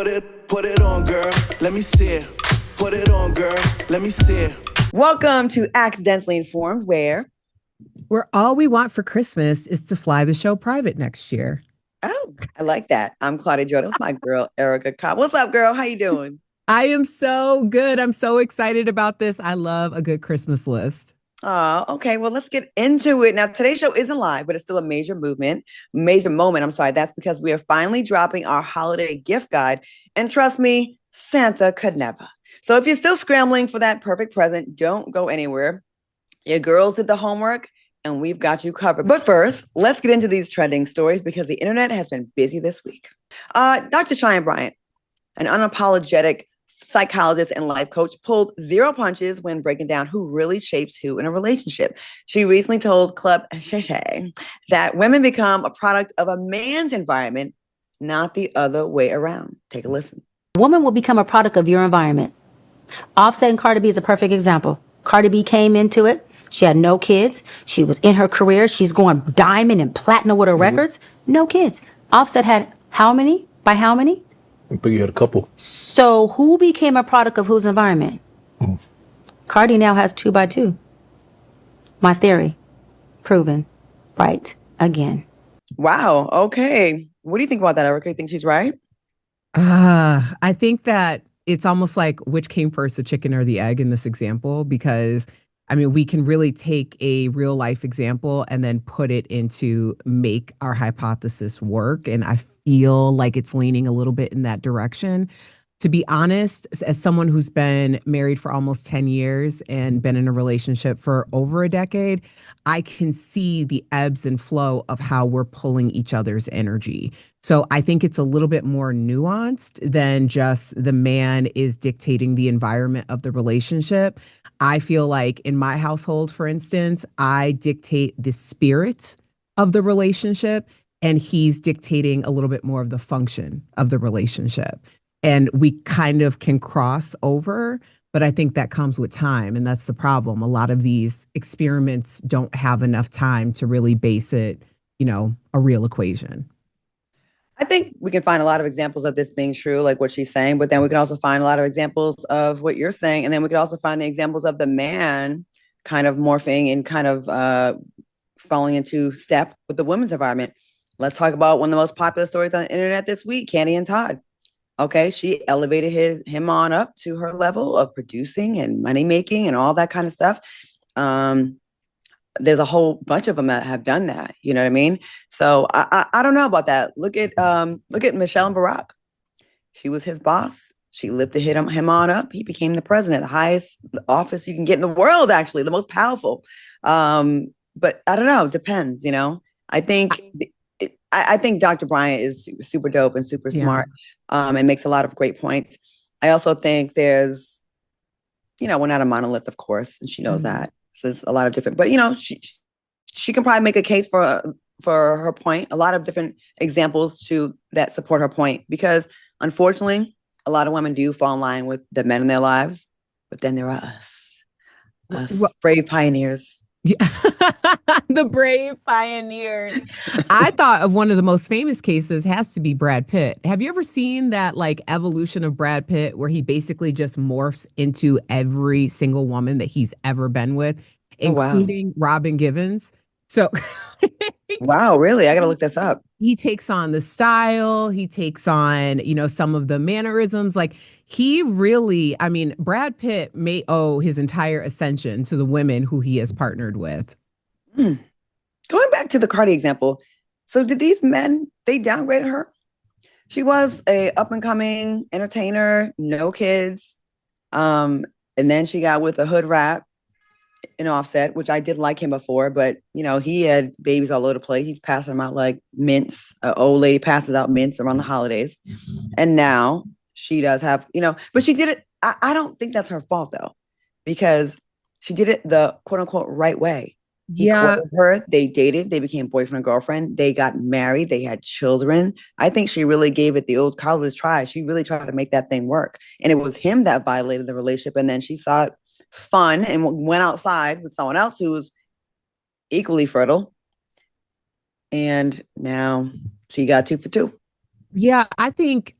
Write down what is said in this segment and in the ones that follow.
Put it on, girl. Let me see it. Put it on, girl. Let me see it. Welcome to Accidentally Informed, where all we want for Christmas is to fly the show private next year. Oh, I like that. I'm Claudia Jordan with my girl, Erica Cobb. What's up, girl? How you doing? I am so good. I'm so excited about this. I love a good Christmas list. Oh, okay. Well, let's get into it. Now, today's show isn't live, but it's still a major moment. That's because we are finally dropping our holiday gift guide. And trust me, Santa could never. So if you're still scrambling for that perfect present, don't go anywhere. Your girls did the homework and we've got you covered. But first, let's get into these trending stories because the internet has been busy this week. Dr. Cheyenne Bryant, an unapologetic psychologist and life coach, pulled zero punches when breaking down who really shapes who in a relationship. She recently told Club Shay that women become a product of a man's environment, not the other way around. Take a listen. Woman will become a product of your environment. Offset and Cardi B is a perfect example. Cardi B came into it. She had no kids. She was in her career. She's going diamond and platinum with her records. No kids. Offset had how many? By how many? But you had a couple. So who became a product of whose environment? Cardi now has 2 by 2. My theory, proven right again. Wow. Okay. What do you think about that, Erica? You think she's right? I think that it's almost like which came first, the chicken or the egg in this example, because I mean, we can really take a real life example and then put it into make our hypothesis work. And I feel like it's leaning a little bit in that direction. To be honest, as someone who's been married for almost 10 years and been in a relationship for over a decade, I can see the ebbs and flow of how we're pulling each other's energy. So I think it's a little bit more nuanced than just the man is dictating the environment of the relationship. I feel like in my household, for instance, I dictate the spirit of the relationship and he's dictating a little bit more of the function of the relationship. And we kind of can cross over, but I think that comes with time. And that's the problem. A lot of these experiments don't have enough time to really base it, a real equation. I think we can find a lot of examples of this being true, like what she's saying, but then we can also find a lot of examples of what you're saying. And then we could also find the examples of the man kind of morphing and kind of falling into step with the women's environment. Let's talk about one of the most popular stories on the internet this week, Candy and Todd. Okay, she elevated him on up to her level of producing and money making and all that kind of stuff. There's a whole bunch of them that have done that. You know what I mean? So I don't know about that. Look at Michelle and Barack. She was his boss. She lifted him on up. He became the president, the highest office you can get in the world, actually, the most powerful. But I don't know. Depends. I think Dr. Bryant is super dope and super smart and makes a lot of great points. I also think there's, we're not a monolith, of course, and she knows that. So there's a lot of different, but she can probably make a case for her point. A lot of different examples that support her point, because unfortunately, a lot of women do fall in line with the men in their lives, but then there are us brave pioneers. Yeah. The brave pioneers. I thought of one of the most famous cases has to be Brad Pitt. Have you ever seen that evolution of Brad Pitt where he basically just morphs into every single woman that he's ever been with, including Robin Givens? So wow, really? I got to look this up. He takes on the style. He takes on, some of the mannerisms. He really, Brad Pitt may owe his entire ascension to the women who he has partnered with. Going back to the Cardi example. So did these men, they downgraded her? She was a up and coming entertainer, no kids. And then she got with a hood rap in Offset, which I did like him before, but he had babies all over the place. He's passing them out like mints. An old lady passes out mints around the holidays. And now she does have, but she did it. I don't think that's her fault though, because she did it the quote unquote right way. He courted her, they dated, they became boyfriend and girlfriend, they got married, they had children. I think she really gave it the old college try. She really tried to make that thing work. And it was him that violated the relationship. And then she saw it fun and went outside with someone else who was equally fertile. And now she got 2 for 2. Yeah, I think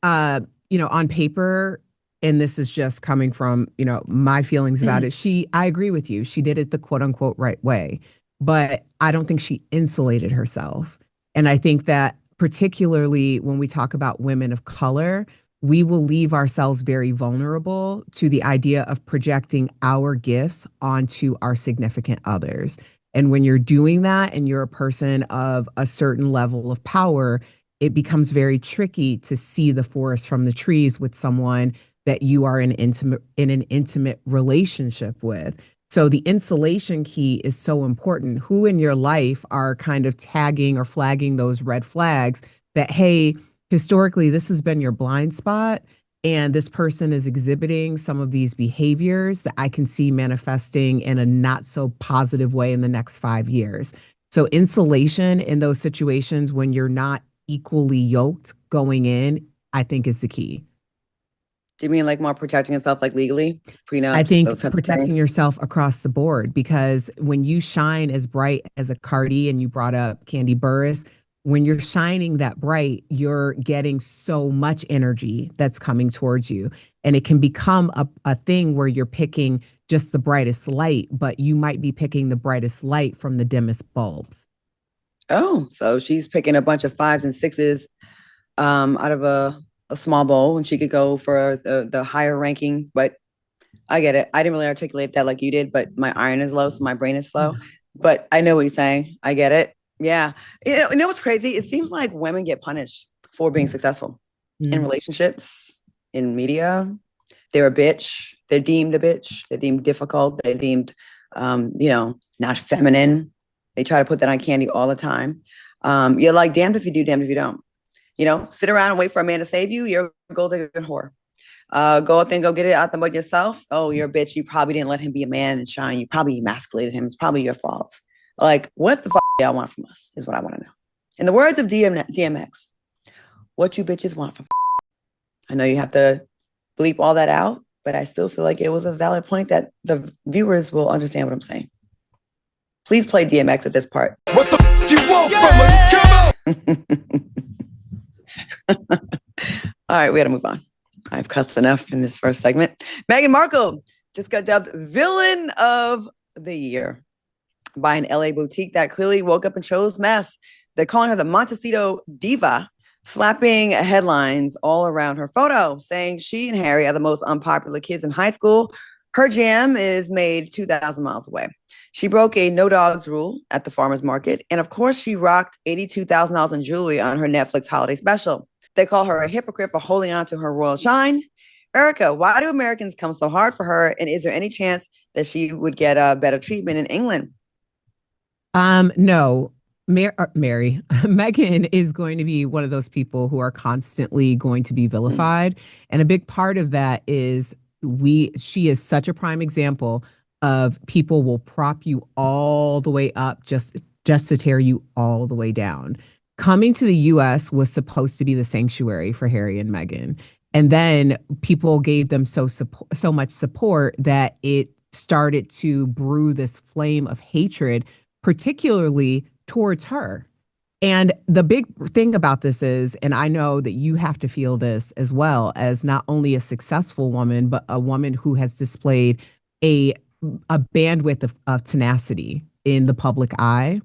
on paper, and this is just coming from, my feelings about it. I agree with you. She did it the quote unquote right way, but I don't think she insulated herself. And I think that particularly when we talk about women of color, we will leave ourselves very vulnerable to the idea of projecting our gifts onto our significant others. And when you're doing that and you're a person of a certain level of power, it becomes very tricky to see the forest from the trees with someone that you are in an intimate relationship with. So the insulation key is so important. Who in your life are kind of tagging or flagging those red flags that, hey, historically, this has been your blind spot, and this person is exhibiting some of these behaviors that I can see manifesting in a not so positive way in the next 5 years. So insulation in those situations when you're not equally yoked going in, I think is the key. Do you mean like more protecting yourself, like legally, prenups? I think those type of protecting things? yourself across the board, because when you shine as bright as a Cardi, and you brought up Candy Burris, when you're shining that bright, you're getting so much energy that's coming towards you. And it can become a thing where you're picking just the brightest light, but you might be picking the brightest light from the dimmest bulbs. Oh, so she's picking a bunch of 5s and 6s out of a small bowl, and she could go for the higher ranking. But I get it. I didn't really articulate that like you did, but my iron is low, so my brain is slow. But I know what you're saying. I get it. Yeah. You know what's crazy? It seems like women get punished for being successful in relationships, in media. They're a bitch. They're deemed a bitch. They're deemed difficult. They're deemed, not feminine. They try to put that on Candy all the time. You're like, damned if you do, damned if you don't. Sit around and wait for a man to save you. You're a gold digger whore. Go up and go get it out the mud yourself. Oh, you're a bitch. You probably didn't let him be a man and shine. You probably emasculated him. It's probably your fault. Like, what the fuck y'all want from us is what I want to know. In the words of DMX, what you bitches want from I know you have to bleep all that out, but I still feel like it was a valid point that the viewers will understand what I'm saying. Please play DMX at this part. What the f you want from me? Come on! All right, we got to move on. I've cussed enough in this first segment. Meghan Markle just got dubbed Villain of the Year by an LA boutique that clearly woke up and chose mess. They're calling her the Montecito Diva, slapping headlines all around her photo, saying she and Harry are the most unpopular kids in high school. Her jam is made 2,000 miles away. She broke a no dogs rule at the farmer's market. And of course, she rocked $82,000 in jewelry on her Netflix holiday special. They call her a hypocrite for holding on to her royal shine. Erica, why do Americans come so hard for her? And is there any chance that she would get a better treatment in England? No. Mary, Meghan is going to be one of those people who are constantly going to be vilified. And a big part of that is she is such a prime example of people will prop you all the way up just to tear you all the way down. Coming to the US was supposed to be the sanctuary for Harry and Meghan. And then people gave them so much support that it started to brew this flame of hatred, particularly towards her. And the big thing about this is, and I know that you have to feel this as well, as not only a successful woman, but a woman who has displayed a bandwidth of tenacity in the public eye,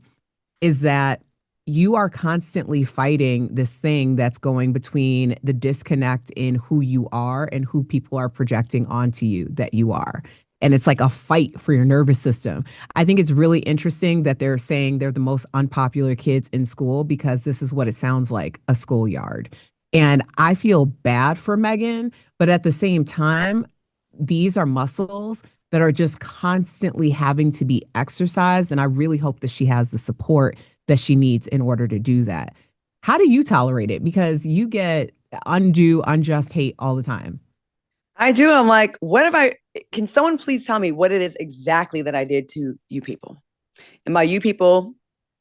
is that you are constantly fighting this thing that's going between the disconnect in who you are and who people are projecting onto you that you are. And it's like a fight for your nervous system. I think it's really interesting that they're saying they're the most unpopular kids in school, because this is what it sounds like, a schoolyard. And I feel bad for Meghan, but at the same time, these are muscles that are just constantly having to be exercised. And I really hope that she has the support that she needs in order to do that. How do you tolerate it? Because you get unjust hate all the time. I do. I'm like, can someone please tell me what it is exactly that I did to you people? And by you people,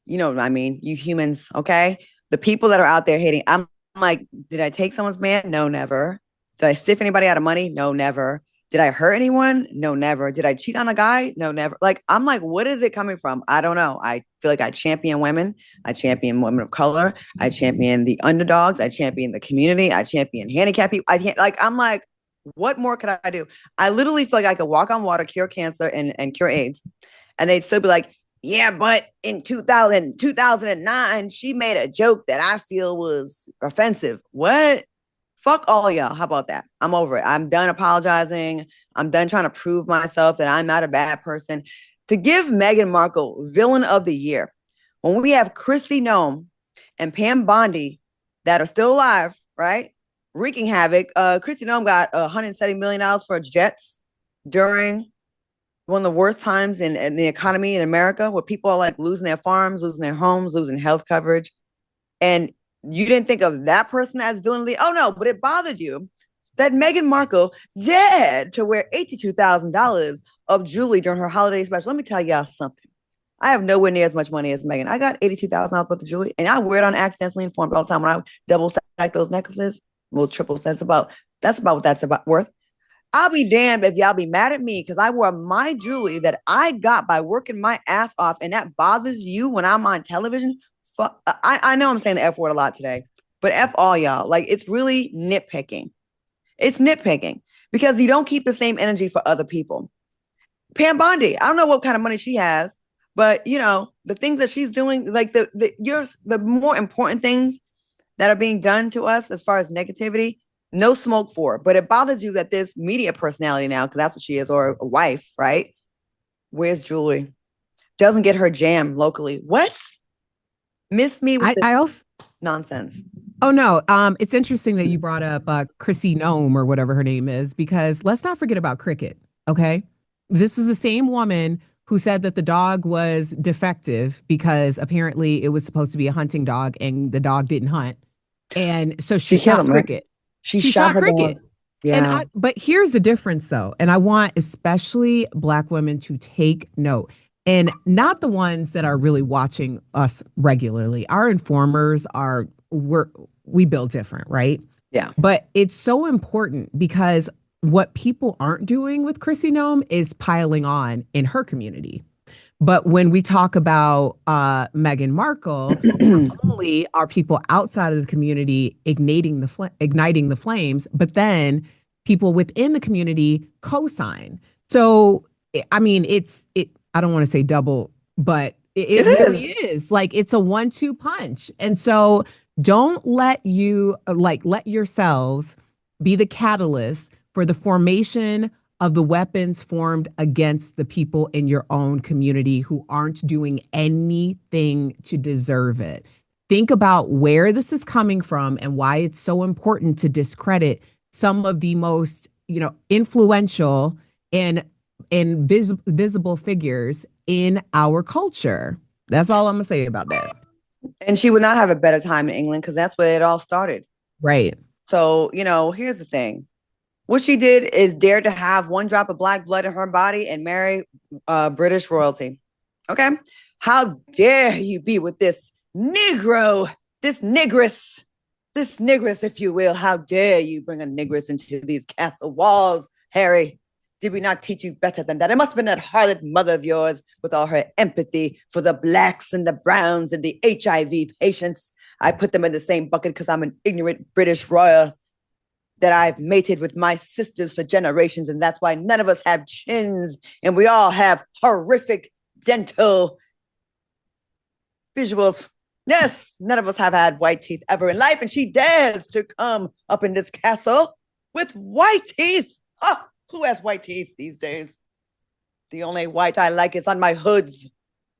you know what I mean? You humans, okay? The people that are out there hating. I'm like, did I take someone's man? No, never. Did I stiff anybody out of money? No, never. Did I hurt anyone? No, never. Did I cheat on a guy? No, never. Like, I'm like, what is it coming from? I don't know. I feel like I champion women. I champion women of color. I champion the underdogs. I champion the community. I champion handicapped people. I can't, like, I'm like, what more could I do? I literally feel like I could walk on water, cure cancer, and cure AIDS. And they'd still be like, yeah, but in 2009, she made a joke that I feel was offensive. What? Fuck all y'all. How about that? I'm over it. I'm done apologizing. I'm done trying to prove myself that I'm not a bad person. To give Meghan Markle Villain of the Year, when we have Kristi Noem and Pam Bondi that are still alive, right? Wreaking havoc. Kristi Noem got $170 million for jets during one of the worst times in the economy in America, where people are like losing their farms, losing their homes, losing health coverage. And you didn't think of that person as villain of the, oh no, but it bothered you that Meghan Markle dared to wear $82,000 of jewelry during her holiday special. Let me tell y'all something. I have nowhere near as much money as Meghan. I got $82,000 worth of jewelry, and I wear it on accidentally informed all the time when I double stack those necklaces. Well, triple that's about what that's about worth. I'll be damned if y'all be mad at me because I wore my jewelry that I got by working my ass off, and that bothers you when I'm on television. I know I'm saying the F word a lot today, but F all y'all. Like, it's really nitpicking. It's nitpicking because you don't keep the same energy for other people. Pam Bondi, I don't know what kind of money she has, but you know, the things that she's doing, like the more important things that are being done to us as far as negativity, no smoke for. But it bothers you that this media personality now, because that's what she is, or a wife, right? Wears jewelry, doesn't get her jam locally. What? Miss me with I also nonsense. Oh no, it's interesting that you brought up Chrissy Nome or whatever her name is, because let's not forget about cricket. Okay, this is the same woman who said that the dog was defective because apparently it was supposed to be a hunting dog and the dog didn't hunt, and so she shot him, cricket. Right? She shot her cricket. Dog. Yeah. But here's the difference though, and I want especially Black women to take note. And not the ones that are really watching us regularly. Our informers we build different, right? Yeah. But it's so important because what people aren't doing with Kristi Noem is piling on in her community. But when we talk about Meghan Markle, not only are people outside of the community igniting the flames, but then people within the community co-sign. So, I mean, I don't want to say double, but it really is. Like, it's a 1-2 punch. And so don't let yourselves be the catalyst for the formation of the weapons formed against the people in your own community who aren't doing anything to deserve it. Think about where this is coming from and why it's so important to discredit some of the most, influential and visible figures in our culture. That's all I'm gonna say about that. And she would not have a better time in England because that's where it all started. Right. So, here's the thing. What she did is dare to have one drop of Black blood in her body and marry British royalty. Okay? How dare you be with this Negro, this Negress, if you will. How dare you bring a Negress into these castle walls, Harry? Did we not teach you better than that? It must have been that harlot mother of yours with all her empathy for the Blacks and the Browns and the HIV patients. I put them in the same bucket because I'm an ignorant British royal that I've mated with my sisters for generations. And that's why none of us have chins and we all have horrific dental visuals. Yes, none of us have had white teeth ever in life. And she dares to come up in this castle with white teeth. Oh, who has white teeth these days? The only white I like is on my hoods.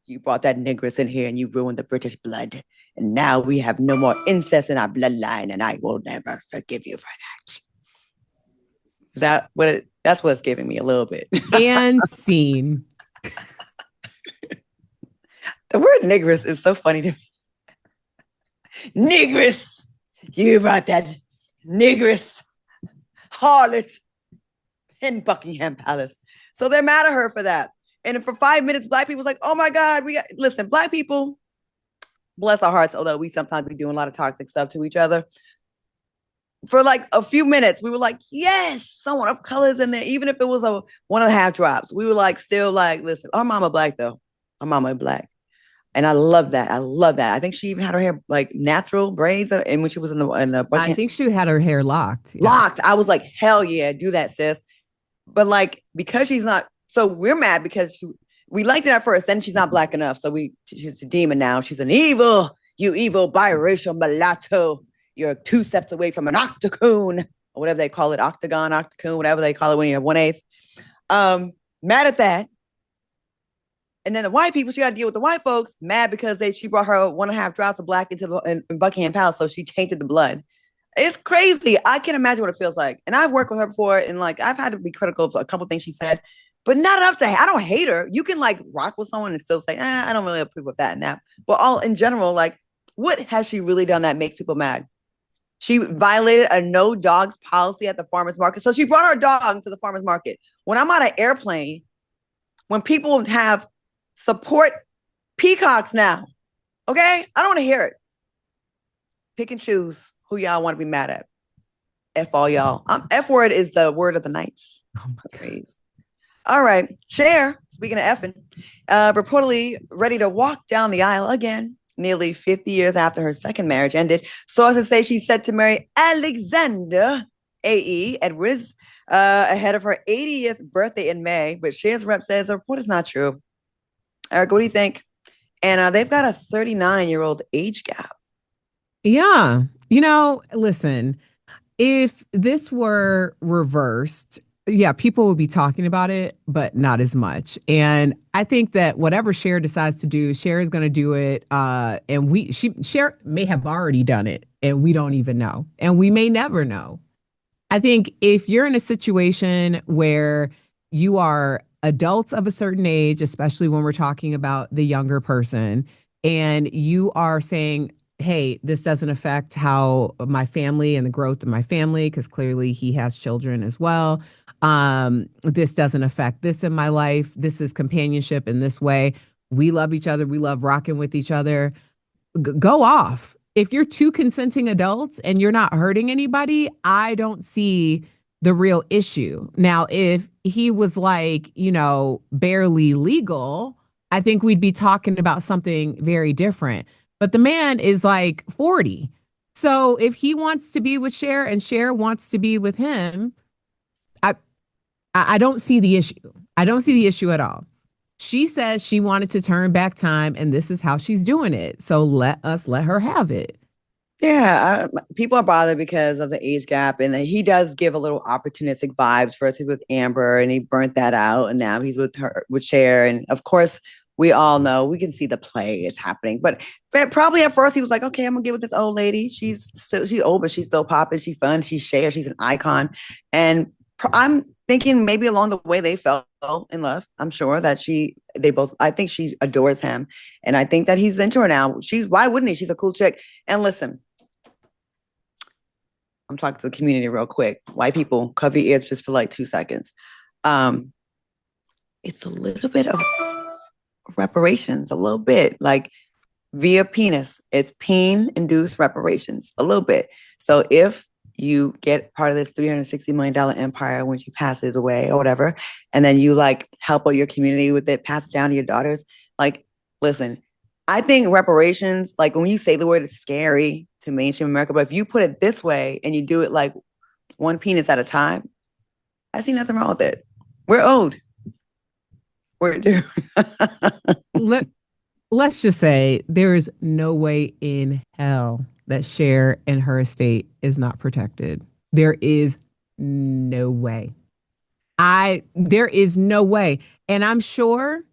You brought that Negress in here and you ruined the British blood. And now we have no more incest in our bloodline, and I will never forgive you for that. Is that what that's what it's giving me a little bit. And scene. The word Negress is so funny to me. Negress! You brought that Negress harlot in Buckingham Palace. So they're mad at her for that. And for 5 minutes, Black people was like, oh my God, listen, Black people, bless our hearts, although we sometimes be doing a lot of toxic stuff to each other. for like a few minutes, we were like, yes, someone of color's in there. Even if it was a 1.5 drops, we were like, still like, listen, our mama black though. Our mama black. And I love that. I love that. I think she even had her hair like natural braids. And when she was in the I think she had her hair locked. Yeah. Locked. I was like, hell yeah, do that, sis. But like, because she's not, so we're mad because we liked it at first. Then she's not black enough. So she's a demon now. She's an evil, you evil biracial mulatto. You're 2 steps away from an octocoon or whatever they call it. Octagon, octocoon, whatever they call it when you have 1/8. Mad at that. And then the white people, she got to deal with the white folks, mad because she brought her 1.5 drops of black into in Buckingham Palace. So she tainted the blood. It's crazy. I can't imagine what it feels like. And I've worked with her before, and like I've had to be critical of a couple of things she said, but not enough to. I don't hate her. You can like rock with someone and still say, I don't really approve of that and that. But all in general, like, what has she really done that makes people mad? She violated a no dogs policy at the farmer's market. So she brought her dog to the farmer's market. When I'm on an airplane, when people have support peacocks now, okay? I don't want to hear it. Pick and choose who y'all want to be mad at. F all y'all. F word is the word of the nights. Oh my God. All right. Cher, speaking of effing, reportedly ready to walk down the aisle again, nearly 50 years after her second marriage ended. Sources say she's set to marry Alexander A.E. Edwards ahead of her 80th birthday in May. But Cher's rep says the report is not true. Eric, what do you think? And they've got a 39-year-old age gap. Yeah. Listen, if this were reversed, yeah, people would be talking about it, but not as much. And I think that whatever Cher decides to do, Cher is going to do it. And Cher may have already done it and we don't even know. And we may never know. I think if you're in a situation where you are adults of a certain age, especially when we're talking about the younger person, and you are saying, hey, this doesn't affect how my family and the growth of my family, because clearly he has children as well. This doesn't affect this in my life. This is companionship in this way. We love each other. We love rocking with each other. Go off. If you're 2 consenting adults and you're not hurting anybody, I don't see the real issue. Now, if he was like, barely legal, I think we'd be talking about something very different. But the man is like 40. So if he wants to be with Cher and Cher wants to be with him, I don't see the issue. I don't see the issue at all. She says she wanted to turn back time, and this is how she's doing it. So let her have it. Yeah, people are bothered because of the age gap, and he does give a little opportunistic vibes. First, he was with Amber, and he burnt that out, and now he's with Cher. And of course, we all know, we can see the play is happening. But probably at first, he was like, "Okay, I'm gonna get with this old lady. She's old, but she's still popping. She's fun. She's Cher. She's an icon." And I'm thinking maybe along the way they fell in love. I'm sure that I think she adores him, and I think that he's into her now. Why wouldn't he? She's a cool chick. And listen, I'm talking to the community real quick. White people, cover your ears just for like 2 seconds. It's a little bit of reparations, a little bit like via penis. It's peen-induced reparations, a little bit. So if you get part of this $360 million empire when she passes away or whatever, and then you like help out your community with it, pass it down to your daughters. Like, listen, I think reparations, like when you say the word, it's scary to mainstream America, but if you put it this way and you do it like 1 penis at a time, I see nothing wrong with it. We're owed. We're due. Let's just say there is no way in hell that Cher and her estate is not protected. There is no way. There is no way. And I'm sure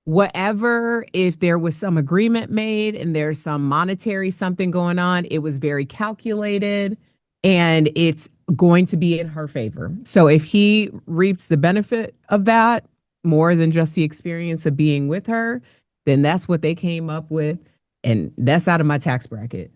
if there was some agreement made and there's some monetary something going on, it was very calculated and it's going to be in her favor. So if he reaps the benefit of that more than just the experience of being with her, then that's what they came up with. And that's out of my tax bracket.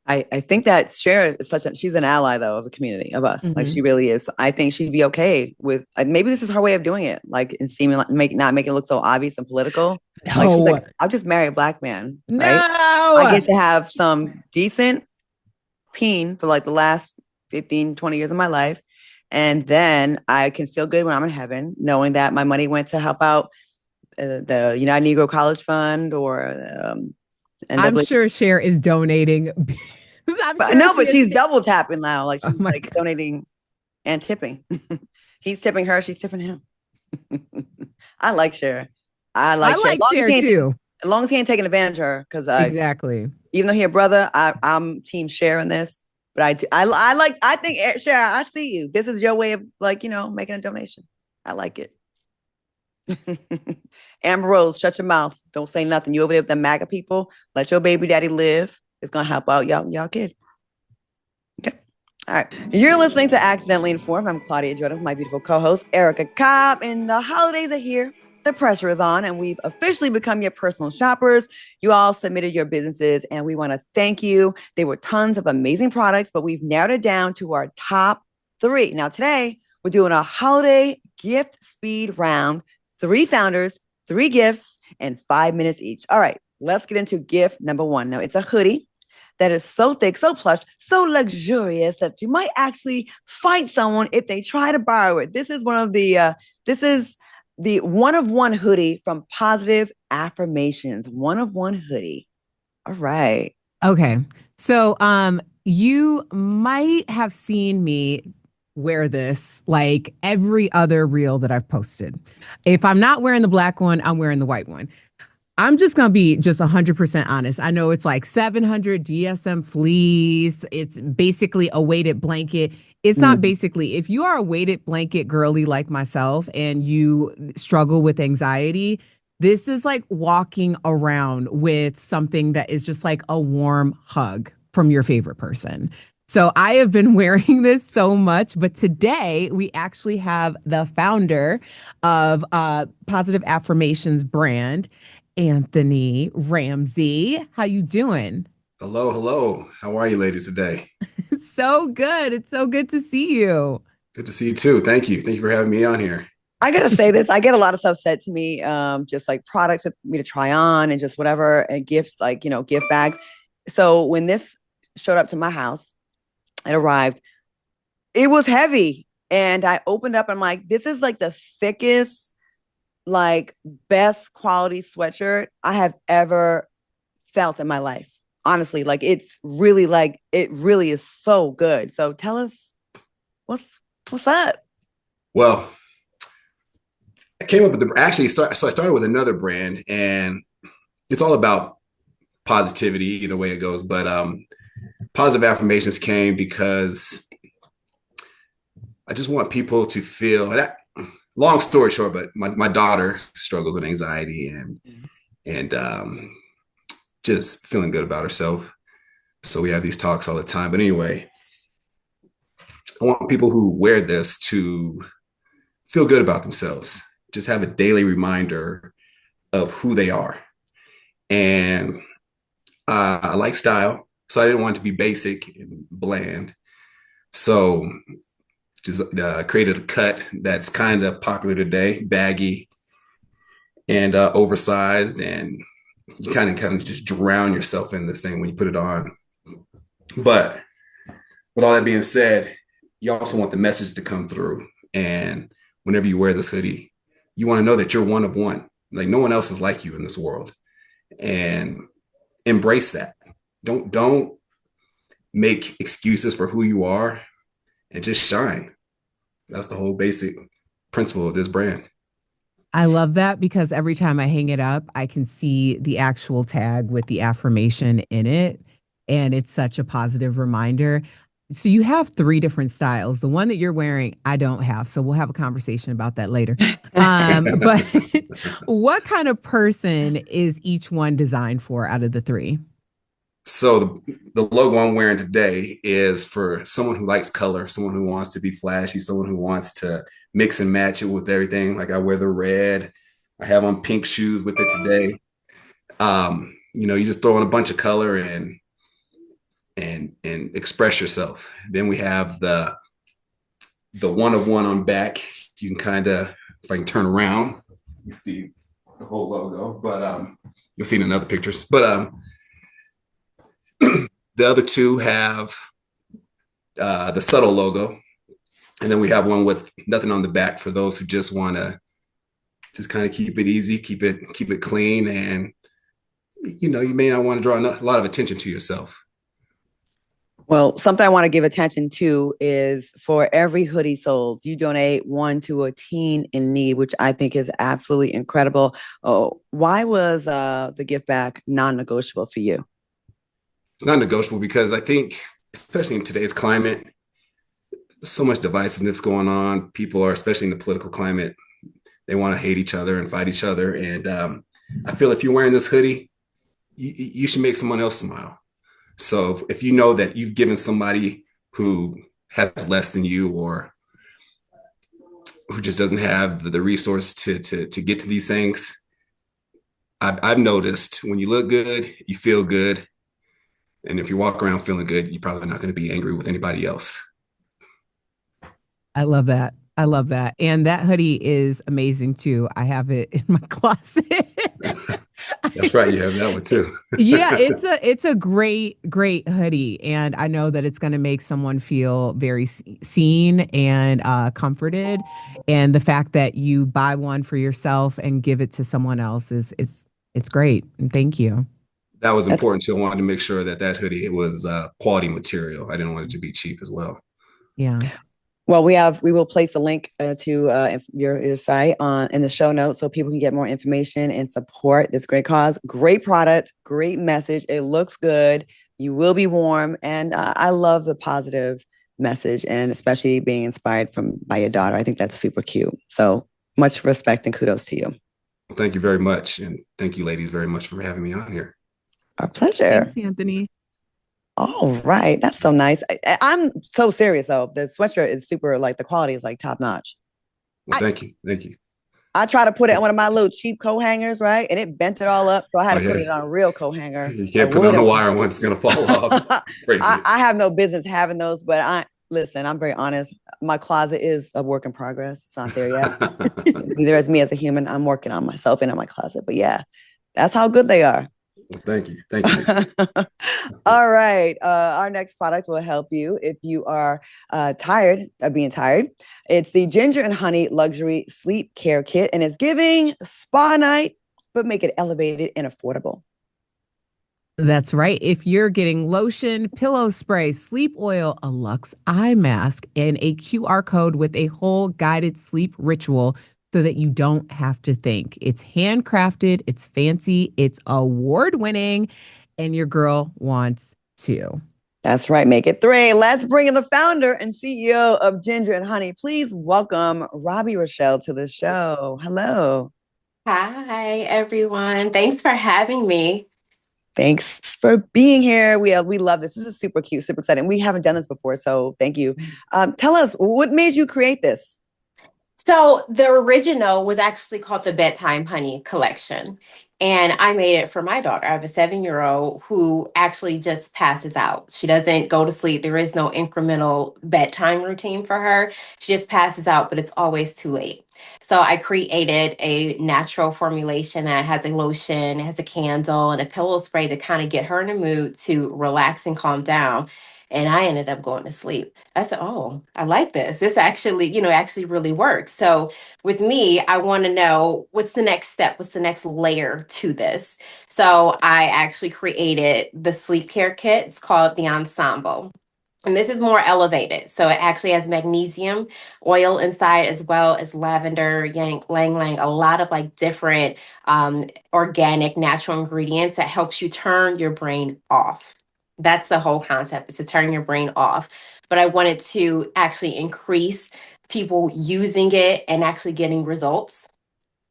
I think that Cher is she's an ally though of the community, of us. Mm-hmm. Like she really is. I think she'd be okay with, maybe this is her way of doing it. Like, and seeming like not making it look so obvious and political. No. Like she's like, I'll just marry a black man. No. Right? I get to have some decent peen for like the last 15, 20 years of my life. And then I can feel good when I'm in heaven, knowing that my money went to help out the United Negro College Fund or I'm NAA. sure Cher is donating. But she's double tapping now. Like she's like God. donating and tipping. He's tipping her. She's tipping him. I like Cher. I like Cher too. As long as he ain't taking advantage of her, because Exactly. even though he a brother, I'm team Cher in this. But I think Cher, I see you. This is your way of making a donation. I like it. Amber Rose, shut your mouth. Don't say nothing. You over there with the MAGA people. Let your baby daddy live. It's gonna help out y'all kid. Okay. All right. You're listening to Accidentally Informed. I'm Claudia Jordan with my beautiful co-host, Erica Cobb. And the holidays are here. The pressure is on, and we've officially become your personal shoppers. You all submitted your businesses, and we want to thank you. There were tons of amazing products, but we've narrowed it down to our top 3. Now, today, we're doing a holiday gift speed round. 3 founders, 3 gifts, and 5 minutes each. All right, let's get into gift number 1. Now, it's a hoodie that is so thick, so plush, so luxurious that you might actually fight someone if they try to borrow it. This is the one of one hoodie from Positive Affirmations. One of one hoodie. All right. Okay. So you might have seen me wear this like every other reel that I've posted. If I'm not wearing the black one, I'm wearing the white one. I'm just going to be just 100% honest. I know it's like 700 GSM fleece. It's basically a weighted blanket. It's not basically, if you are a weighted blanket girly like myself and you struggle with anxiety, this is like walking around with something that is just like a warm hug from your favorite person. So I have been wearing this so much, but today we actually have the founder of Positive Affirmations brand, Anthony Ramsey. How you doing? Hello. How are you ladies today? So good. It's so good to see you. Good to see you too. Thank you. Thank you for having me on here. I gotta say this. I get a lot of stuff said to me, just like products for me to try on and just whatever, and gifts, like, gift bags. So when this showed up to my house, it arrived, it was heavy. And I opened up, I'm like, this is like the thickest, like best quality sweatshirt I have ever felt in my life. Honestly, like it really is so good. So tell us what's up? Well, I came up with I started with another brand, and it's all about positivity either way it goes. But Positive Affirmations came because I just want people to feel that. Long story short, but my daughter struggles with anxiety and just feeling good about herself. So we have these talks all the time. But anyway, I want people who wear this to feel good about themselves. Just have a daily reminder of who they are. And I like style, so I didn't want it to be basic and bland. So just created a cut that's kind of popular today, baggy and oversized, and you kind of just drown yourself in this thing when you put it on. But with all that being said, you also want the message to come through. And whenever you wear this hoodie, you want to know that you're one of one. Like no one else is like you in this world. And embrace that. Don't make excuses for who you are, and just shine. That's the whole basic principle of this brand. I love that because every time I hang it up, I can see the actual tag with the affirmation in it. And it's such a positive reminder. So you have 3 different styles. The one that you're wearing, I don't have. So we'll have a conversation about that later. But what kind of person is each one designed for out of the 3? So the logo I'm wearing today is for someone who likes color, someone who wants to be flashy, someone who wants to mix and match it with everything. Like I wear the red, I have on pink shoes with it today. You just throw in a bunch of color and express yourself. Then we have the one of one on back. You can kind of, if I can turn around, you see the whole logo, but you'll see it in other pictures. But the other 2 have the subtle logo. And then we have one with nothing on the back for those who just want to just kind of keep it easy, keep it clean. And, you know, you may not want to draw a lot of attention to yourself. Well, something I want to give attention to is for every hoodie sold, you donate one to a teen in need, which I think is absolutely incredible. Oh, why was the give back non-negotiable for you? It's not negotiable because I think, especially in today's climate, there's so much divisiveness going on. People are, especially in the political climate, they want to hate each other and fight each other. And I feel if you're wearing this hoodie, you should make someone else smile. So if you know that you've given somebody who has less than you or who just doesn't have the resource to get to these things, I've noticed when you look good, you feel good. And if you walk around feeling good, you're probably not going to be angry with anybody else. I love that. I love that. And that hoodie is amazing too. I have it in my closet. That's right. You have that one too. Yeah, it's a great hoodie, and I know that it's going to make someone feel very seen and comforted. And the fact that you buy one for yourself and give it to someone else is it's great. And thank you. That was important too. I wanted to make sure that hoodie was quality material. I didn't want it to be cheap as well. Yeah. Well, we will place a link to your site in the show notes so people can get more information and support this great cause. Great product, great message. It looks good. You will be warm, and I love the positive message, and especially being inspired by your daughter. I think that's super cute. So much respect and kudos to you. Well, thank you very much, and thank you, ladies, very much for having me on here. Our pleasure. Thanks, Anthony. All right. That's so nice. I'm so serious though. The sweatshirt is super, like the quality is like top notch. Well, thank you. Thank you. I tried to put it on one of my little cheap coat hangers, right? And it bent it all up. So I had to put it on a real coat hanger. You can't put it on a wire once it's going to fall off. I have no business having those, but I'm very honest. My closet is a work in progress. It's not there yet. Neither is me as a human. I'm working on myself and in my closet, but yeah, that's how good they are. Well, thank you. Thank you. All right. Our next product will help you if you are tired of being tired. It's the Ginger and Honey Luxury Sleep Care Kit, and it's giving spa night, but make it elevated and affordable. That's right. If you're getting lotion, pillow spray, sleep oil, a Luxe eye mask, and a QR code with a whole guided sleep ritual, so that you don't have to think. It's handcrafted, it's fancy, it's award-winning, and your girl wants to. That's right. Make it 3. Let's bring in the founder and CEO of Ginger and Honey. Please welcome Robbie Rochelle to the show. Hello. Hi, everyone. Thanks for having me. Thanks for being here. We love this. This is super cute, super exciting. We haven't done this before, so thank you. Tell us, what made you create this? So the original was actually called the Bedtime Honey Collection. And I made it for my daughter. I have a 7-year-old who actually just passes out. She doesn't go to sleep. There is no incremental bedtime routine for her. She just passes out, but it's always too late. So I created a natural formulation that has a lotion, it has a candle, and a pillow spray to kind of get her in a mood to relax and calm down. And I ended up going to sleep. I said, oh, I like this. This actually, actually really works. So with me, I want to know what's the next step? What's the next layer to this? So I actually created the sleep care kit. It's called the Ensemble. And this is more elevated. So it actually has magnesium oil inside, as well as lavender, ylang ylang, a lot of like different organic natural ingredients that helps you turn your brain off. That's the whole concept, is to turn your brain off. But I wanted to actually increase people using it and actually getting results.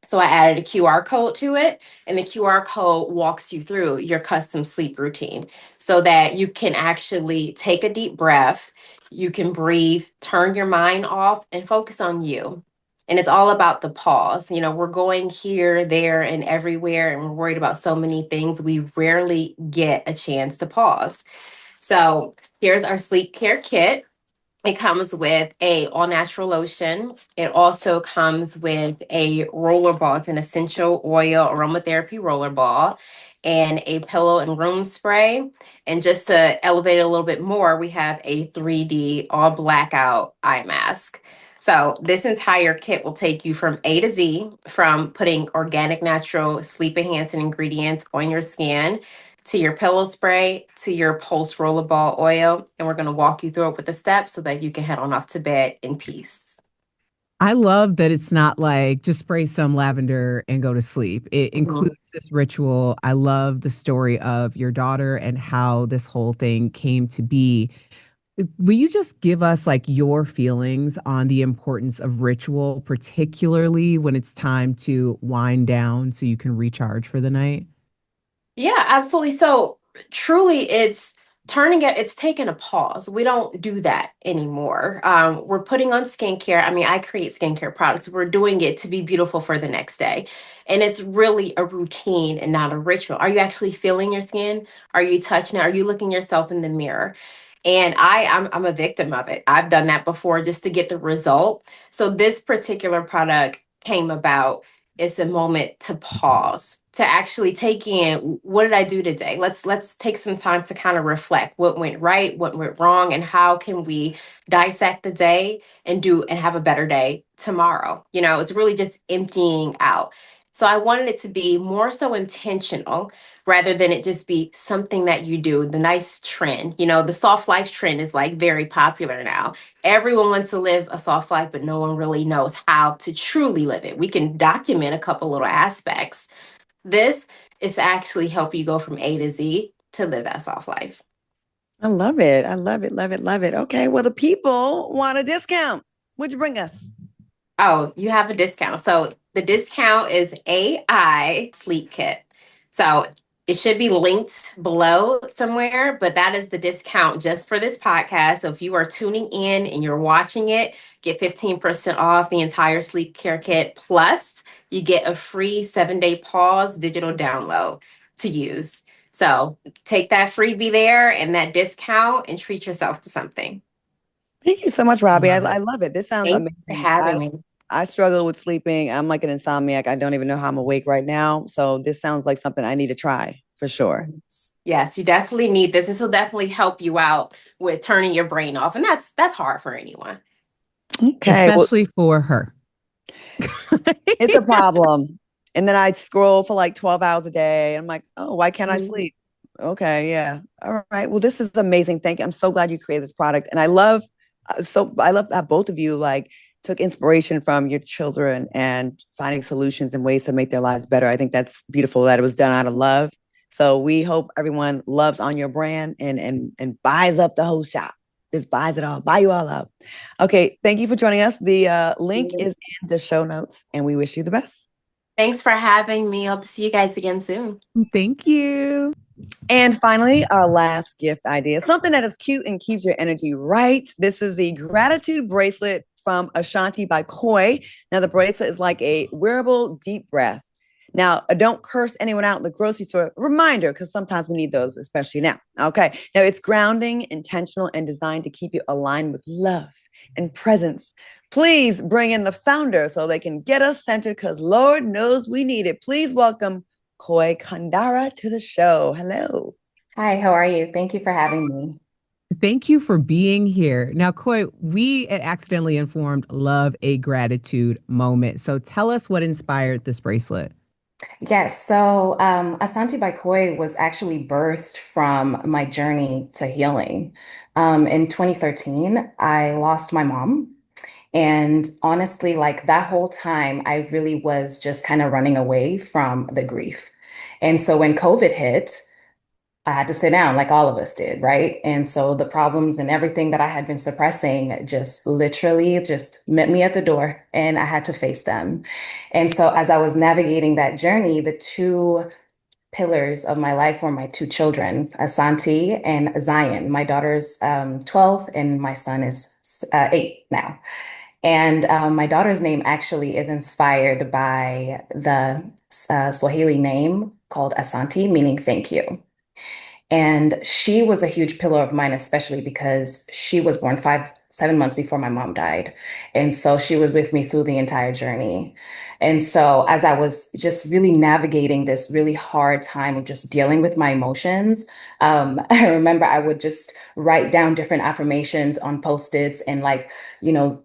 So I added a QR code to it, and the QR code walks you through your custom sleep routine so that you can actually take a deep breath, you can breathe, turn your mind off, and focus on you. And it's all about the pause. We're going here, there, and everywhere, and we're worried about so many things. We rarely get a chance to pause. So here's our sleep care kit. It comes with a all-natural lotion. It also comes with a roller ball. It's an essential oil aromatherapy roller ball. and a pillow and room spray. And just to elevate it a little bit more, we have a 3D all blackout eye mask. So this entire kit will take you from A to Z, from putting organic, natural, sleep-enhancing ingredients on your skin, to your pillow spray, to your pulse rollerball oil. And we're going to walk you through it with the steps so that you can head on off to bed in peace. I love that it's not like just spray some lavender and go to sleep. It includes this ritual. I love the story of your daughter and how this whole thing came to be. Will you just give us like your feelings on the importance of ritual, particularly when it's time to wind down so you can recharge for the night? Yeah, absolutely. So truly it's taking a pause. We don't do that anymore. We're putting on skincare. I mean, I create skincare products. We're doing it to be beautiful for the next day. And it's really a routine and not a ritual. Are you actually feeling your skin? Are you touching it? Are you looking yourself in the mirror? And I'm a victim of it. I've done that before just to get the result. So this particular product came about. It's a moment to pause, to actually take in, what did I do today? Let's take some time to kind of reflect what went right, what went wrong, and how can we dissect the day and have a better day tomorrow. It's really just emptying out. So I wanted it to be more so intentional rather than it just be something that you do. The nice trend, the soft life trend is like very popular now. Everyone wants to live a soft life, but no one really knows how to truly live it. We can document a couple little aspects. This is to actually help you go from A to Z to live that soft life. I love it. I love it. Love it. Love it. Okay. Well, the people want a discount. What'd you bring us? Oh, you have a discount. So the discount is AI Sleep Kit. So it should be linked below somewhere, but that is the discount just for this podcast. So if you are tuning in and you're watching it, get 15% off the entire sleep care kit. Plus, you get a free 7-day pause digital download to use. So take that freebie there and that discount and treat yourself to something. Thank you so much, Robbie. I Love it. love it. This sounds Thanks for amazing. having me. I struggle with sleeping. I'm like an insomniac. I don't even know how I'm awake right now. So this sounds like something I need to try for sure. Yes, you definitely need this. This will definitely help you out with turning your brain off. And that's hard for anyone. Okay. Well, Especially for her. it's a problem. And then I scroll for like 12 hours a day. And I'm like, oh, why can't I Mhm. sleep? Okay, yeah. All right. Well, this is amazing. Thank you. I'm so glad you created this product. And I love that both of you like took inspiration from your children and finding solutions and ways to make their lives better. I think that's beautiful that it was done out of love. So we hope everyone loves on your brand and buys up the whole shop. Just buys it all, buy you all up. Okay, thank you for joining us. The link is in the show notes, and we wish you the best. Thanks for having me. I'll see you guys again soon. Thank you. And finally, our last gift idea, something that is cute and keeps your energy right. This is the gratitude bracelet from Ashanti by Koi. Now, the bracelet is like a wearable deep breath. Now, don't curse anyone out in the grocery store. Reminder, because sometimes we need those, especially now. Okay. Now, it's grounding, intentional, and designed to keep you aligned with love and presence. Please bring in the founder so they can get us centered because Lord knows we need it. Please welcome Koi Kandara to the show. Hello. Hi, how are you? Thank you for having me. Thank you for being here. Now, Koi, we at Accidentally Informed love a gratitude moment. So tell us what inspired this bracelet. Yes, so Asante by Koi was actually birthed from my journey to healing. In 2013, I lost my mom. And honestly, like that whole time, I really was just kind of running away from the grief. And so when COVID hit, I had to sit down like all of us did, right? And so the problems and everything that I had been suppressing just literally just met me at the door and I had to face them. And so as I was navigating that journey, the two pillars of my life were my two children, Asante and Zion. My daughter's 12 and my son is 8 now. And my daughter's name actually is inspired by the Swahili name called Asante, meaning thank you. And she was a huge pillar of mine, especially because she was born 7 months before my mom died. And so she was with me through the entire journey. And so as I was just really navigating this really hard time of just dealing with my emotions, I remember I would just write down different affirmations on Post-its and like, you know,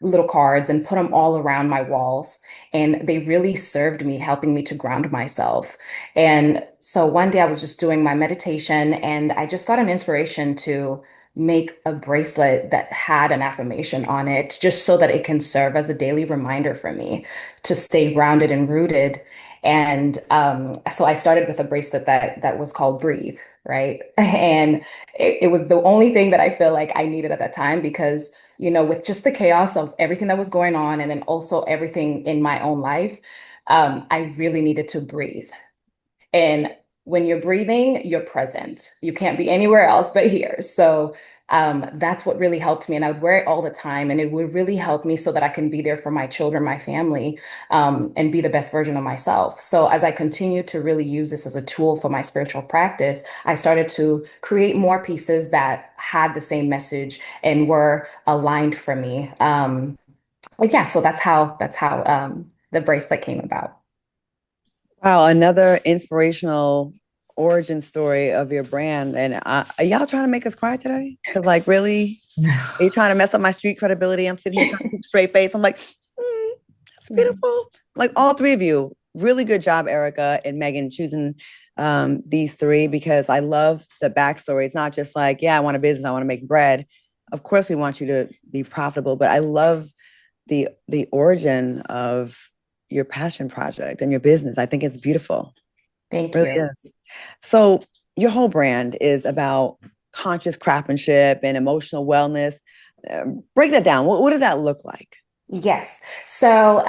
little cards and put them all around my walls. And they really served me, helping me to ground myself. And so one day I was just doing my meditation and I just got an inspiration to make a bracelet that had an affirmation on it, just so that it can serve as a daily reminder for me to stay grounded and rooted. And so I started with a bracelet that was called Breathe, right? And it was the only thing that I feel like I needed at that time because, you know, with just the chaos of everything that was going on and then also everything in my own life, I really needed to breathe. And when you're breathing, you're present. You can't be anywhere else but here. So that's what really helped me. And I would wear it all the time. And it would really help me so that I can be there for my children, my family, and be the best version of myself. So as I continued to really use this as a tool for my spiritual practice, I started to create more pieces that had the same message and were aligned for me. But yeah, so that's how the bracelet came about. Wow, another inspirational origin story of your brand. And are y'all trying to make us cry today? Because, like, really, are you trying to mess up my street credibility? I'm sitting here trying to keep a straight face. I'm like, that's beautiful. Like, all three of you, really good job, Erica and Meghan, choosing these three, because I love the backstory. It's not just like, yeah, I want a business, I want to make bread. Of course, we want you to be profitable, but I love the origin of your passion project and your business. I think it's beautiful. Thank It really you. is. So your whole brand is about conscious craftsmanship and emotional wellness. Break that down. What does that look like? Yes. So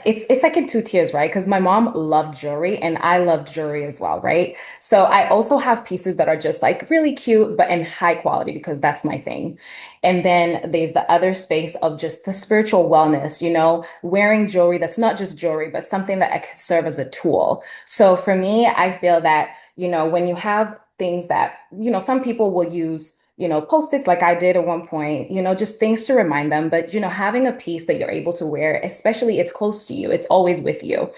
it's like in two tiers, right? Because my mom loved jewelry and I love jewelry as well, right? So I also have pieces that are just like really cute, but in high quality because that's my thing. And then there's the other space of just the spiritual wellness, you know, wearing jewelry that's not just jewelry, but something that I could serve as a tool. So for me, I feel that, you know, when you have things that, you know, some people will use, you know, post-its like I did at one point, you know, just things to remind them. But, you know, having a piece that you're able to wear, especially it's close to you, it's always with you.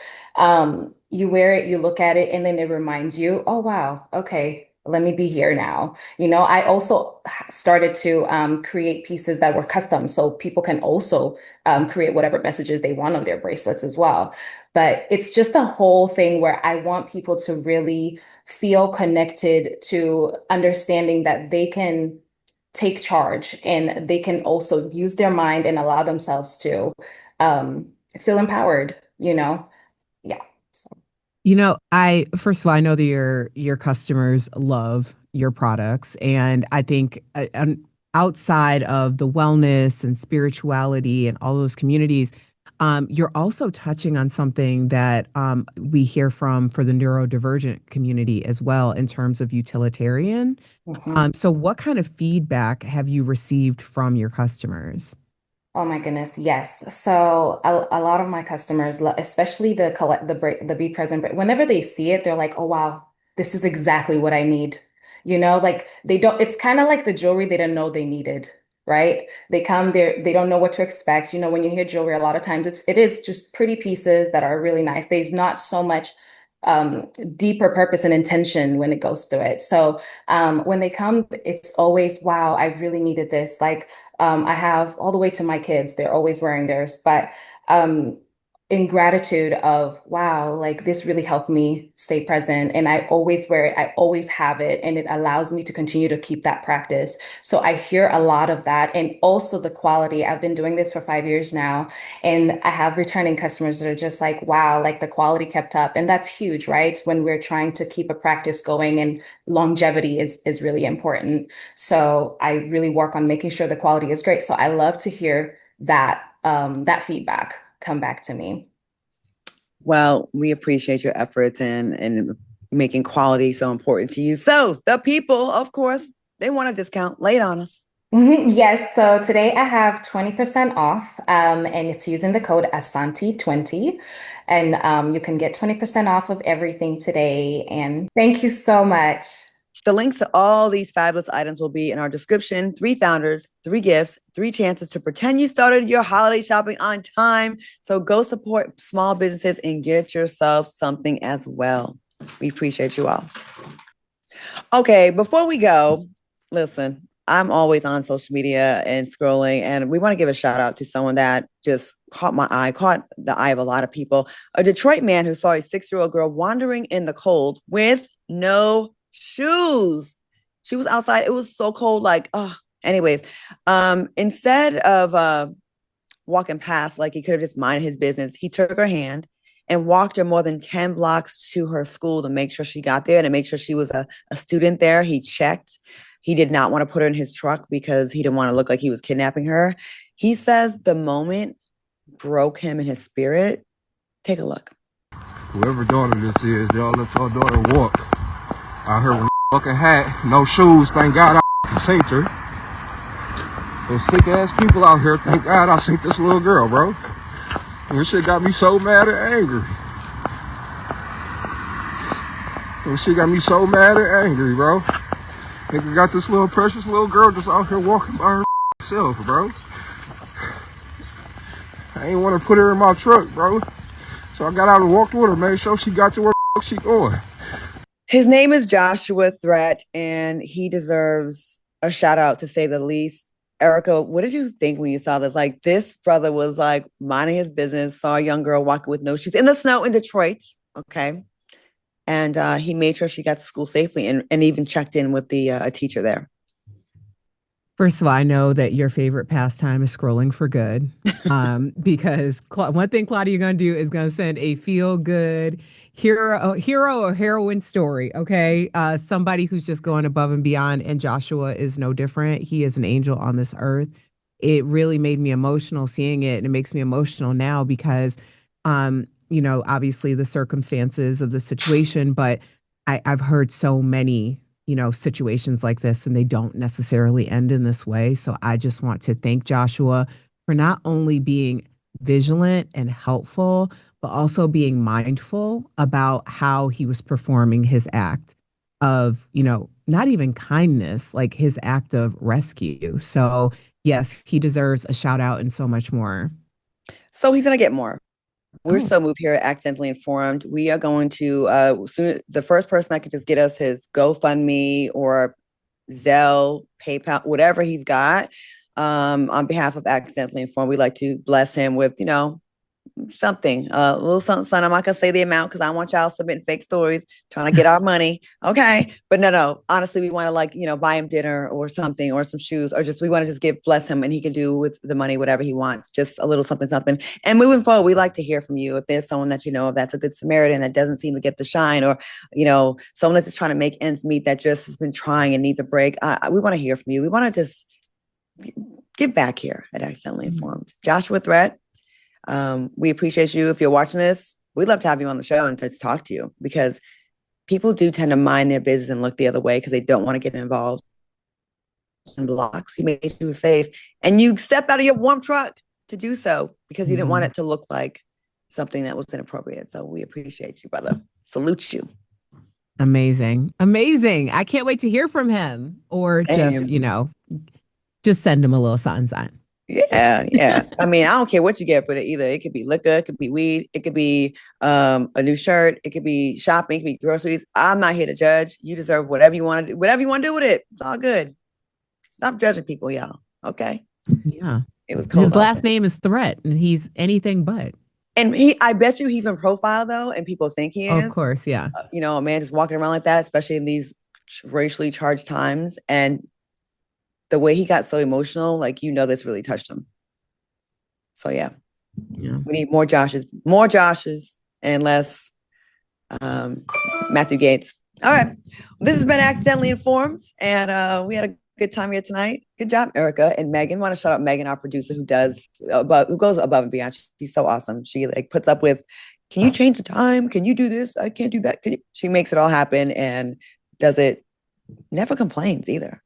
You wear it, you look at it, and then it reminds you, oh, wow, okay, let me be here now. You know, I also started to create pieces that were custom so people can also create whatever messages they want on their bracelets as well. But it's just a whole thing where I want people to really feel connected to understanding that they can take charge and they can also use their mind and allow themselves to feel empowered, you know? Yeah. So. You know, I first of all, I know that your customers love your products, and I think outside of the wellness and spirituality and all those communities, you're also touching on something that we hear from for the neurodivergent community as well in terms of utilitarian. Mhm. So, what kind of feedback have you received from your customers? Oh my goodness, yes. So a lot of my customers, especially the collect the Be Present, whenever they see it, they're like, "Oh wow, this is exactly what I need." You know, like they don't. It's kind of like the jewelry they didn't know they needed, right? They come there, they don't know what to expect. You know, when you hear jewelry, a lot of times it is just pretty pieces that are really nice. There's not so much um deeper purpose and intention when it goes to it. So when they come, it's always, wow, I really needed this. Like I have all the way to my kids, they're always wearing theirs, but um, in gratitude of, wow, like this really helped me stay present. And I always wear it, I always have it, and it allows me to continue to keep that practice. So I hear a lot of that. And also the quality. I've been doing this for 5 years now, and I have returning customers that are just like, wow, like the quality kept up. And that's huge, right? When we're trying to keep a practice going and longevity is really important. So I really work on making sure the quality is great. So I love to hear that feedback come back to me. Well, we appreciate your efforts and making quality so important to you. So the people, of course, they want a discount. Lay it on us. Yes, so today I have 20% off, and it's using the code Asante20. And you can get 20% off of everything today. And thank you so much. The links to all these fabulous items will be in our description. 3 founders, 3 gifts, 3 chances to pretend you started your holiday shopping on time. So go support small businesses and get yourself something as well. We appreciate you all. Okay, before we go, listen, I'm always on social media and scrolling, and we want to give a shout out to someone that just caught the eye of a lot of people. A Detroit man who saw a 6-year-old girl wandering in the cold with no shoes. She was outside. It was so cold. Anyways, instead of walking past, like he could have just minded his business, he took her hand and walked her more than 10 blocks to her school to make sure she got there and to make sure she was a student there. He checked. He did not want to put her in his truck because he didn't want to look like he was kidnapping her. He says the moment broke him in his spirit. Take a look. Whoever daughter this is, y'all let your daughter walk out here with a fucking hat, no shoes. Thank God I seen her. Those slick ass people out here, thank God I seen this little girl, bro. And this shit got me so mad and angry. This shit got me so mad and angry, bro. Nigga got this little precious little girl just out here walking by herself, bro. I ain't want to put her in my truck, bro. So I got out and walked with her, made sure she got to where she going. His name is Joshua Threatt, and he deserves a shout out, to say the least. Erica, what did you think when you saw this? Like, this brother was like minding his business, saw a young girl walking with no shoes in the snow in Detroit. Okay. And he made sure she got to school safely and even checked in with the a teacher there. First of all, I know that your favorite pastime is scrolling for good, because one thing Claudia going to do is going to send a feel-good hero or heroine story, okay? Somebody who's just going above and beyond, and Joshua is no different. He is an angel on this earth. It really made me emotional seeing it, and it makes me emotional now because, obviously the circumstances of the situation, but I've heard so many situations like this, and they don't necessarily end in this way. So I just want to thank Joshua for not only being vigilant and helpful, but also being mindful about how he was performing his act of, not even kindness, like his act of rescue. So yes, he deserves a shout out and so much more. So he's going to get more. We're so moved here at Accidentally Informed. We are going to soon, the first person that could just get us his GoFundMe or Zelle, PayPal, whatever he's got, on behalf of Accidentally Informed, we'd like to bless him with, something, a little something. I'm not gonna say the amount because I want y'all submitting fake stories trying to get our money. Okay. But no, honestly, we want to buy him dinner or something, or some shoes, or we want to just bless him, and he can do with the money whatever he wants, just a little something. And moving forward, we like to hear from you. If there's someone that that's a good Samaritan that doesn't seem to get the shine, or someone that's just trying to make ends meet, that just has been trying and needs a break, we want to hear from you. We want to just give back here at Accidentally Informed. Joshua Threatt, we appreciate you. If you're watching this, we'd love to have you on the show and to talk to you, because people do tend to mind their business and look the other way because they don't want to get involved in blocks. You made you safe, and you stepped out of your warm truck to do so because you didn't want it to look like something that was inappropriate. So we appreciate you, brother. Salute you. Amazing. I can't wait to hear from him, or just send him a little sign. Yeah. I mean, I don't care what you get for it either. It could be liquor, it could be weed, it could be a new shirt, it could be shopping, it could be groceries. I'm not here to judge. You deserve whatever you want to do, whatever you want to do with it. It's all good. Stop judging people, y'all. Okay. Yeah. It was cool. His last name is Threat, and he's anything but. And I bet you he's been profiled though, and people think he is. Of course, yeah. A man just walking around like that, especially in these racially charged times, and the way he got so emotional, this really touched him. So yeah. We need more Joshes, and less Matthew Gates. All right, this has been Accidentally Informed, and we had a good time here tonight. Good job, Erica and Megan. Want to shout out Megan, our producer, who goes above and beyond. She's so awesome. She puts up with, can you change the time? Can you do this? I can't do that. She makes it all happen and does it. Never complains either.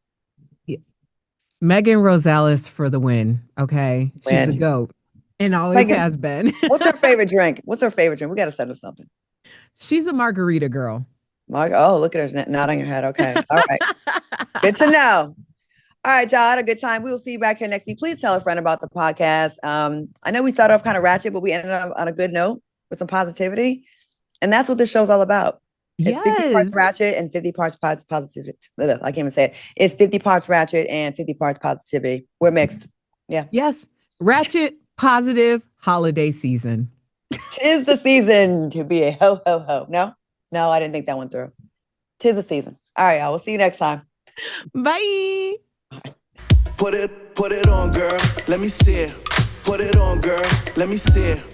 Megan Rosales for the win. Okay. She's the GOAT. And always Megan, has been. What's her favorite drink? We got to send her something. She's a margarita girl. Mark, oh, look at her nodding her head. Okay. All right. Good to know. All right, y'all. I had a good time. We will see you back here next week. Please tell a friend about the podcast. I know we started off kind of ratchet, but we ended up on a good note with some positivity. And that's what this show's all about. It's 50 parts ratchet and 50 parts positivity. I can't even say it. It's 50 parts ratchet and 50 parts positivity. We're mixed. Yeah. Yes. Ratchet, positive, holiday season. 'Tis the season to be a ho, ho, ho. No, I didn't think that one through. 'Tis the season. All right, y'all. We'll see you next time. Bye. Put it on, girl. Let me see it. Put it on, girl. Let me see it.